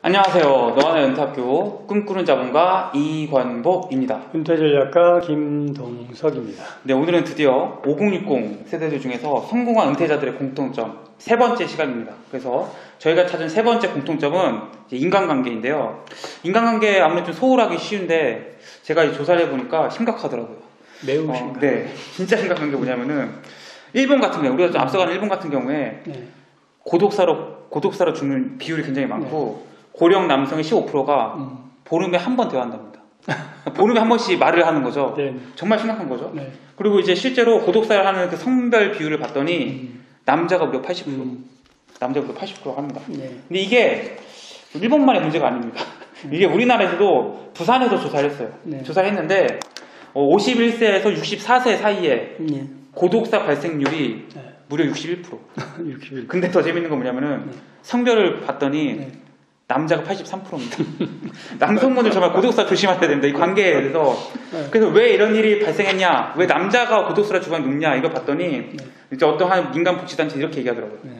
안녕하세요. 너와의 은퇴학교 꿈꾸는 자본가 이관복입니다. 은퇴전략가 김동석입니다. 네, 오늘은 드디어 5060 세대들 중에서 성공한 은퇴자들의 공통점 세 번째 시간입니다. 그래서 저희가 찾은 세 번째 공통점은 이제 인간관계인데요. 인간관계 아무래도 좀 소홀하기 쉬운데 제가 조사를 해보니까 심각하더라고요. 매우 심각. 네, 진짜 심각한 게 뭐냐면은 일본 같은 경우, 우리가 좀 앞서가는 일본 같은 경우에 네. 고독사로 죽는 비율이 굉장히 많고 고령 남성의 15%가 보름에 한 번 대화한답니다. 보름에 한 번씩 말을 하는 거죠. 네. 정말 심각한 거죠. 네. 그리고 이제 실제로 고독사를 하는 그 성별 비율을 봤더니 남자가 무려 80%, 남자가 무려 80% 합니다. 네. 근데 이게 일본만의 문제가 아닙니다. 이게 우리나라에서도 부산에서 조사를 했어요. 네. 조사를 했는데 51세에서 64세 사이에 네. 고독사 발생률이 네. 무려 61%. 61. 근데 더 재밌는 건 뭐냐면은 성별을 봤더니 네. 남자가 83%입니다. 남성분들 정말 고독사 조심하셔야 됩니다. 이 관계에 대해서. 네. 그래서 왜 이런 일이 발생했냐, 왜 남자가 고독사를 주관이 높냐, 이거 봤더니 이제 어떠한 민간복지단체 이렇게 얘기하더라고요. 네.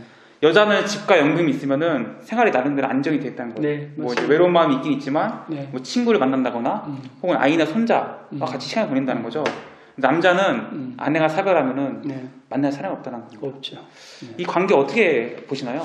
여자는 집과 연금이 있으면은 생활이 나름대로 안정이 돼 있다는 거예요. 네, 뭐 이제 외로운 마음이 있긴 있지만 네. 뭐 친구를 만난다거나 혹은 아이나 손자와 같이 시간을 보낸다는 거죠. 남자는 아내가 사별하면은 네. 만날 사람이 없다는 거예요. 없죠. 네. 이 관계 어떻게 보시나요?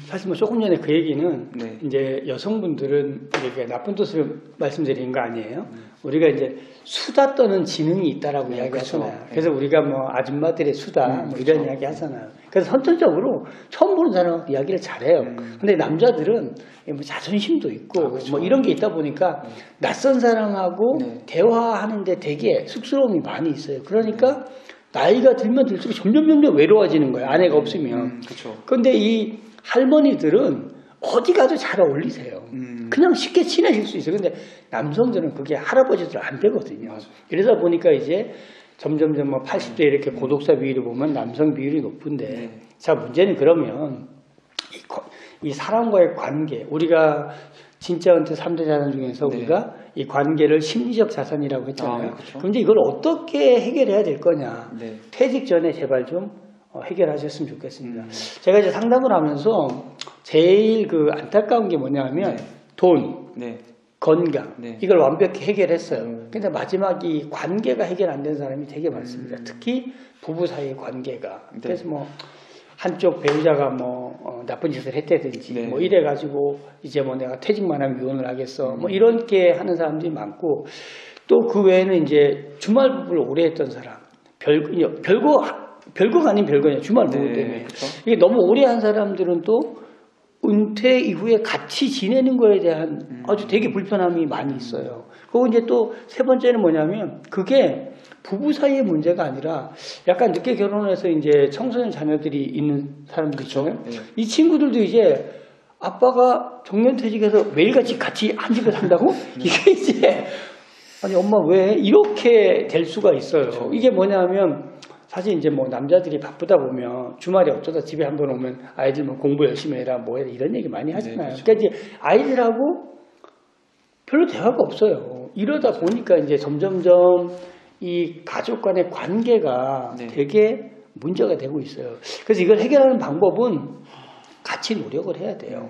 사실 뭐 조금 전에 그 얘기는 네. 이제 여성분들은 이렇게 나쁜 뜻으로 말씀드린 거 아니에요. 우리가 이제 수다 떠는 지능이 있다라고 이야기하잖아요. 그렇죠. 그래서 우리가 뭐 아줌마들의 수다 뭐 이런 그렇죠. 이야기 하잖아요. 그래서 선천적으로 처음 보는 사람하고 이야기를 잘해요. 근데 남자들은 뭐 자존심도 있고 그렇죠. 뭐 이런 게 있다 보니까 낯선 사람하고 네. 대화하는데 되게 쑥스러움이 많이 있어요. 그러니까 나이가 들면 들수록 점점 외로워지는 거예요. 아내가 없으면. 그렇죠. 그런데 이 할머니들은 어디 가도 잘 어울리세요. 그냥 쉽게 친해질 수 있어요. 근데 남성들은 그게 할아버지들 안 되거든요. 맞아요. 이러다 보니까 이제 점점 뭐 80대 이렇게 고독사 비율을 보면 남성 비율이 높은데 네. 자, 문제는 그러면 이 사람과의 관계, 우리가 진짜 은퇴 3대 자산 중에서 네. 우리가 이 관계를 심리적 자산이라고 했잖아요. 그렇죠. 그런데 이걸 어떻게 해결해야 될 거냐. 네. 퇴직 전에 제발 좀 해결하셨으면 좋겠습니다. 제가 이제 상담을 하면서 제일 그 안타까운 게 뭐냐면 돈, 네. 건강 네. 이걸 완벽히 해결했어요. 근데 마지막 이 관계가 해결 안 된 사람이 되게 많습니다. 특히 부부 사이의 관계가. 네. 그래서 뭐 한쪽 배우자가 뭐 나쁜 짓을 했다든지 네. 뭐 이래가지고 이제 뭐 내가 퇴직만 하면 이혼을 하겠어 뭐 이렇게 하는 사람들이 많고 또 그 외에는 이제 주말 부부를 오래 했던 사람 별거가 아닌 별거냐 주말 부부 네. 때문에 그렇죠. 이게 너무 오래 한 사람들은 또 은퇴 이후에 같이 지내는 거에 대한 아주 되게 불편함이 많이 있어요. 그리고 이제 또 세 번째는 뭐냐면 그게 부부 사이의 문제가 아니라 약간 늦게 결혼해서 이제 청소년 자녀들이 있는 사람들 있잖아요. 네. 이 친구들도 이제 아빠가 정년퇴직해서 매일같이 같이 한 집에 산다고? 이게 이제 아니 엄마 왜 이렇게 될 수가 있어요. 그렇죠. 이게 뭐냐면 사실 이제 뭐 남자들이 바쁘다 보면 주말에 어쩌다 집에 한번 오면 아이들 뭐 공부 열심히 해라 뭐 해라 이런 얘기 많이 하잖아요. 그렇죠. 그러니까 이제 아이들하고 별로 대화가 없어요. 이러다 보니까 이제 점점점 이 가족 간의 관계가 네. 되게 문제가 되고 있어요. 그래서 이걸 해결하는 방법은 같이 노력을 해야 돼요.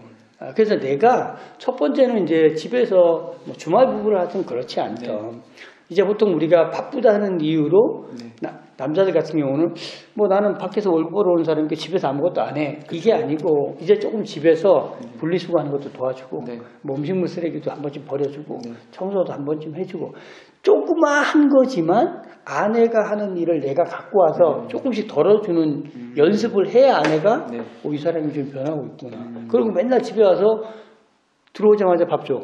그래서 내가 첫 번째는 이제 집에서 뭐 주말 부부를 하든 그렇지 않든 이제 보통 우리가 바쁘다는 이유로 남자들 같은 경우는 뭐 나는 밖에서 월급 벌어오는 사람이니까 집에서 아무것도 안 해. 이게 아니고 이제 조금 집에서 분리수거하는 것도 도와주고 뭐 음식물 쓰레기도 한 번쯤 버려주고 청소도 한 번쯤 해주고 조그마한 거지만 아내가 하는 일을 내가 갖고 와서 조금씩 덜어주는 연습을 해야 아내가 이 사람이 좀 변하고 있구나. 그리고 맨날 집에 와서 들어오자마자 밥 줘.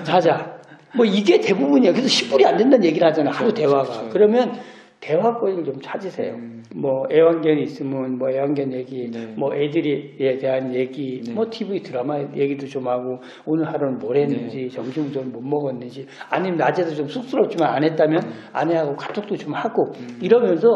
자자. 뭐 이게 대부분이야. 그래서 10분이 안 된다는 얘기를 하잖아. 하루 대화가. 그렇죠. 그러면 대화거리를 좀 찾으세요. 뭐 애완견이 있으면 뭐 애완견 얘기, 뭐 애들에 대한 얘기, 뭐 TV 드라마 얘기도 좀 하고 오늘 하루는 뭘 했는지, 점심 좀 못 먹었는지, 아니면 낮에도 좀 쑥스럽지만 안 했다면 아내하고 카톡도 좀 하고 이러면서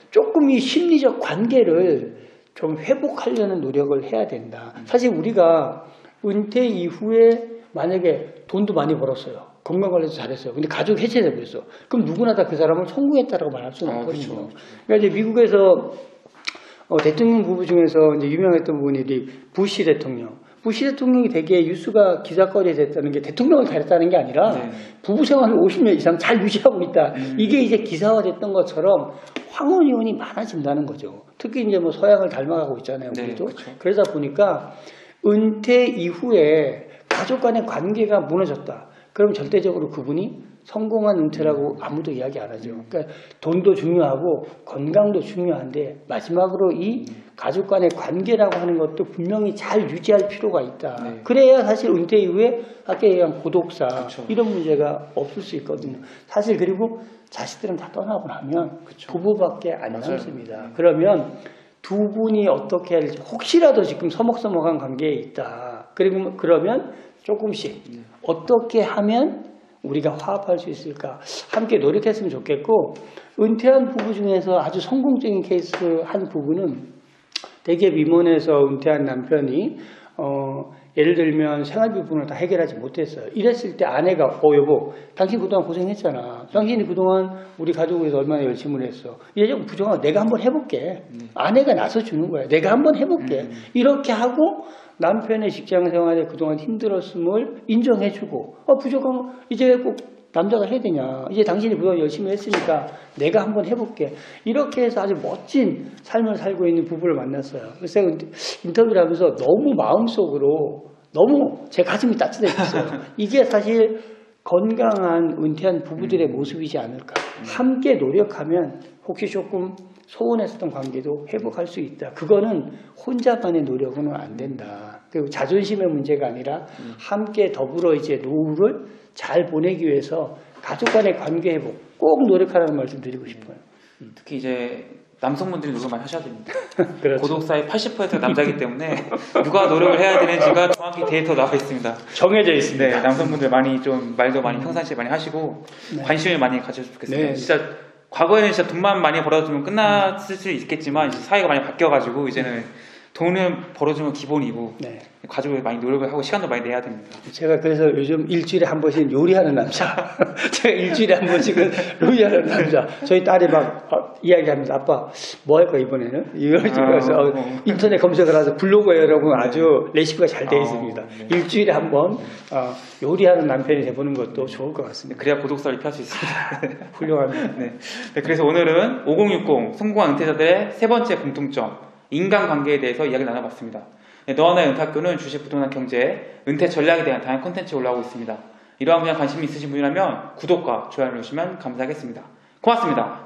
조금 이 심리적 관계를 좀 회복하려는 노력을 해야 된다. 사실 우리가 은퇴 이후에 만약에 돈도 많이 벌었어요. 건강관리도 잘했어요. 근데 가족 해체돼 버렸어. 그럼 누구나 다 그 사람을 성공했다라고 말할 수는 없거든요. 그렇죠. 그러니까 이제 미국에서 대통령 부부 중에서 이제 유명했던 분이 부시 대통령. 부시 대통령이 되게 뉴스가 기사거리에 됐다는 게 대통령을 잘했다는 게 아니라 네. 부부 생활을 50년 이상 잘 유지하고 있다. 이게 이제 기사화됐던 것처럼 황혼 이혼이 많아진다는 거죠. 특히 이제 뭐 서양을 닮아가고 있잖아요. 네, 우리도. 그렇죠. 그러다 보니까 은퇴 이후에 가족 간의 관계가 무너졌다. 그럼 절대적으로 그분이 성공한 은퇴라고 아무도 이야기 안 하죠. 그러니까 돈도 중요하고 건강도 중요한데 마지막으로 이 가족 간의 관계라고 하는 것도 분명히 잘 유지할 필요가 있다. 네. 그래야 사실 은퇴 이후에 아까 얘기한 고독사 그렇죠. 이런 문제가 없을 수 있거든요. 사실 그리고 자식들은 다 떠나고 나면 그렇죠. 부부밖에 안 맞아요. 남습니다. 그러면 두 분이 어떻게 할지 혹시라도 지금 서먹서먹한 관계에 있다. 그리고 그러면 조금씩 어떻게 하면 우리가 화합할 수 있을까 함께 노력했으면 좋겠고 은퇴한 부부 중에서 아주 성공적인 케이스 한 부부는 대기업 임원에서 은퇴한 남편이 예를 들면 생활비 부분을 다 해결하지 못했어요. 이랬을 때 아내가 여보 당신 그동안 고생했잖아. 당신이 그동안 우리 가족을 위해서 얼마나 열심히 했어. 이제 좀 부정하고 내가 한번 해볼게. 아내가 나서주는 거야. 내가 한번 해볼게. 이렇게 하고 남편의 직장 생활에 그동안 힘들었음을 인정해주고 부족하면 이제 꼭 남자가 해야 되냐. 이제 당신이 그동안 열심히 했으니까 내가 한번 해볼게. 이렇게 해서 아주 멋진 삶을 살고 있는 부부를 만났어요. 그래서 인터뷰를 하면서 너무 마음속으로 너무 제 가슴이 따뜻해졌어요. 이게 사실 건강한 은퇴한 부부들의 모습이지 않을까. 함께 노력하면 혹시 조금 소원했었던 관계도 회복할 수 있다. 그거는 혼자만의 노력은 안 된다. 그리고 자존심의 문제가 아니라 함께 더불어 이제 노후를 잘 보내기 위해서 가족 간의 관계 회복 꼭 노력하라는 말씀 드리고 싶어요. 특히 이제 남성분들이 노력을 많이 하셔야 됩니다. 그렇죠. 고독사의 80%가 남자이기 때문에 누가 노력을 해야 되는지가 정확히 데이터 나와 있습니다. 정해져 있습니다. 네, 남성분들 많이 좀 말도 많이 평상시에 많이 하시고 네. 관심을 많이 가졌으면 좋겠습니다. 네. 진짜 과거에는 진짜 돈만 많이 벌어주면 끝났을 수 있겠지만 이제 사회가 많이 바뀌어가지고 이제는 돈을 벌어주면 기본이고 네. 가족을 많이 노력을 하고 시간도 많이 내야 됩니다. 제가 그래서 요즘 일주일에 한 번씩 요리하는 남자. 제가 일주일에 한 번씩은 요리하는 남자. 저희 딸이 막 이야기합니다. 아빠 뭐 할 거야 이번에는? 이걸 찍어서 인터넷 검색을 해서 블로그에 여러분 아주 레시피가 잘 되어 있습니다. 네. 일주일에 한 번 요리하는 남편이 돼보는 것도 좋을 것 같습니다. 그래야 고독사를 피할 수 있습니다. 훌륭합니다. 네. 네, 그래서 오늘은 5060 성공한 은퇴자들의 세 번째 공통점 인간관계에 대해서 이야기를 나눠봤습니다. 네, 너와 나의 은퇴학교는 주식, 부동산, 경제, 은퇴 전략에 대한 다양한 콘텐츠가 올라오고 있습니다. 이러한 분야에 관심이 있으신 분이라면 구독과 좋아요 눌러주시면 감사하겠습니다. 고맙습니다.